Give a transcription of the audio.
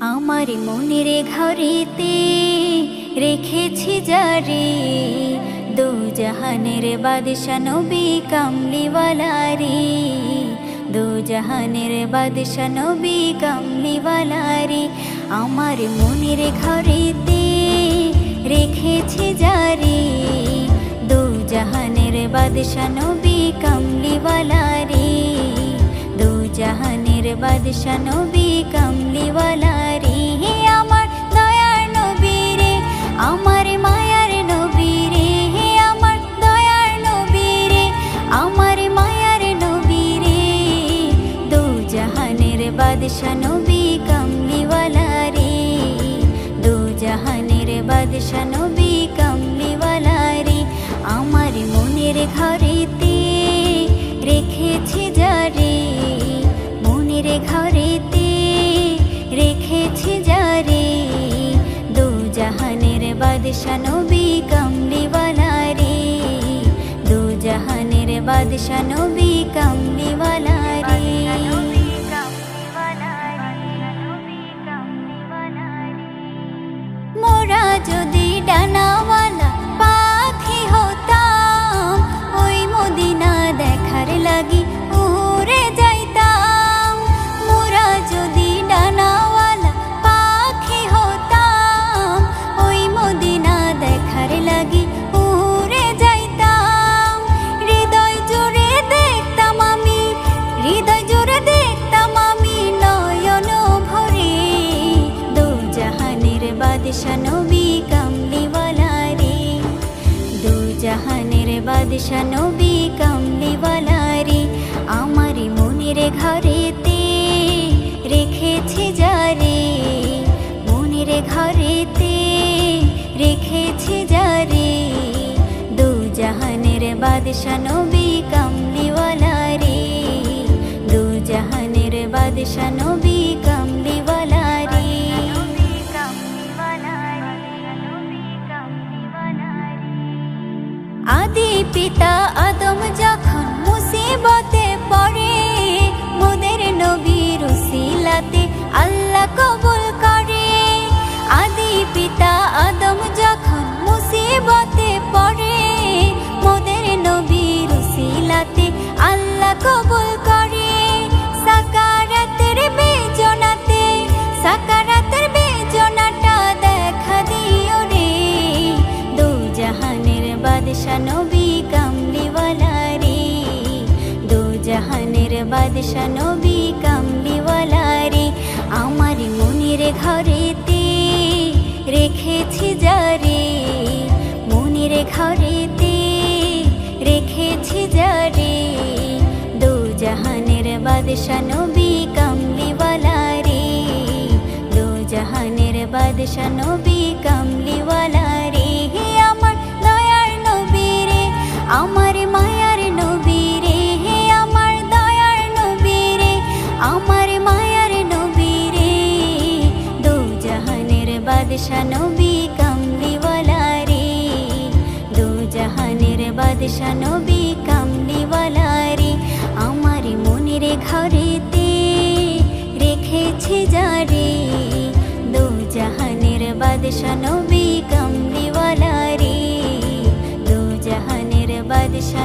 আমার মনের ঘরেতে রেখেছি যারে, দু জাহানের বাদশা নবী কামলিওয়ালা রে, দু জাহানের বাদশা নবী কামলিওয়ালা রে। আমার মনের ঘরেতে রেখেছি যারে, দু জাহানের বাদশা নবী কামলিওয়ালা রে, দু জাহানের বাদশা নবী কামলিওয়ালা রে। আমার দয়ার নবী রে, আমার মায়ার নবী রে, আমার দয়ার নবী রে, আমার মায়ার নবী রে, দু জাহানের বাদশা নবী কামলিওয়ালা রে, দু জাহানের বাদশা নবী কামলিওয়ালা রে। আমার মনের ঘরেতে রেখেছি যারে, মনের ঘরেতে রেখেছি যারে, দু জাহানের বাদশা নবী কামলিওয়ালা রে, দু জাহানের বাদশা নবী কামলিওয়ালা রে। মোরা যদি ডানাওয়ালা পাখি হতাম, ওই মদিনা দেখার লাগি উড়ে যাইতাম। মোরা যদি ডানাওয়ালা পাখি হতাম, ওই মদিনা দেখার লাগি উড়ে যাইতাম। হৃদয় জুড়ে দেখতাম আমি, হৃদয় জুড়ে দেখতাম আমি নয়ন ভরে, দু জাহানের বাদশা নবী কামলিওয়ালা রে, দু জাহানের বাদশা নবী কামলিওয়ালা রে। আমার মনের ঘরেতে রেখেছি যারে, মনের ঘরেতে রেখেছি যারে, দু জাহানের বাদশা নবী কামলিওয়ালা রে, দু জাহানের বাদশা নবী কামলিওয়ালা রে। আদি পিতা আদম যখন মুসিবতে পড়ে, মোদের নবীর উসিলাতে আল্লাহ কবুল করে। আদি পিতা আদম যখন মুসিবতে পড়ে, মোদের নবীর উসিলাতে আল্লাহ কবুল করে। সাকারাতের বেজনাতে, সাকারাতের বেজনাটা দেখা দিও রে, দু জাহানের বাদশা নবী কামলিওয়ালা রে, দু জাহানের বাদশা নবী কামলিওয়ালা রে। আমার মনের ঘরেতে রেখেছি যারে, মনের ঘরেতে রেখেছি যারে, দু জাহানের বাদশা নবী কামলিওয়ালা রে, দু জাহানের বাদশা নবী কামলিওয়ালা রে। আমার দয়ার নবী রে, আমার মায়ার নবী রে, আমার দয়ার নবী রে, আমার মায়ার নবী রে, দু জাহানের বাদশা নবী কামলিওয়ালা রে, দু জাহানের বাদশা নবী কামলিওয়ালা রে। আমার মনের ঘরেতে রেখেছি যারে, দু জাহানের বাদশা নবী কামলিওয়ালা রে, দু জাহানের বাদশা।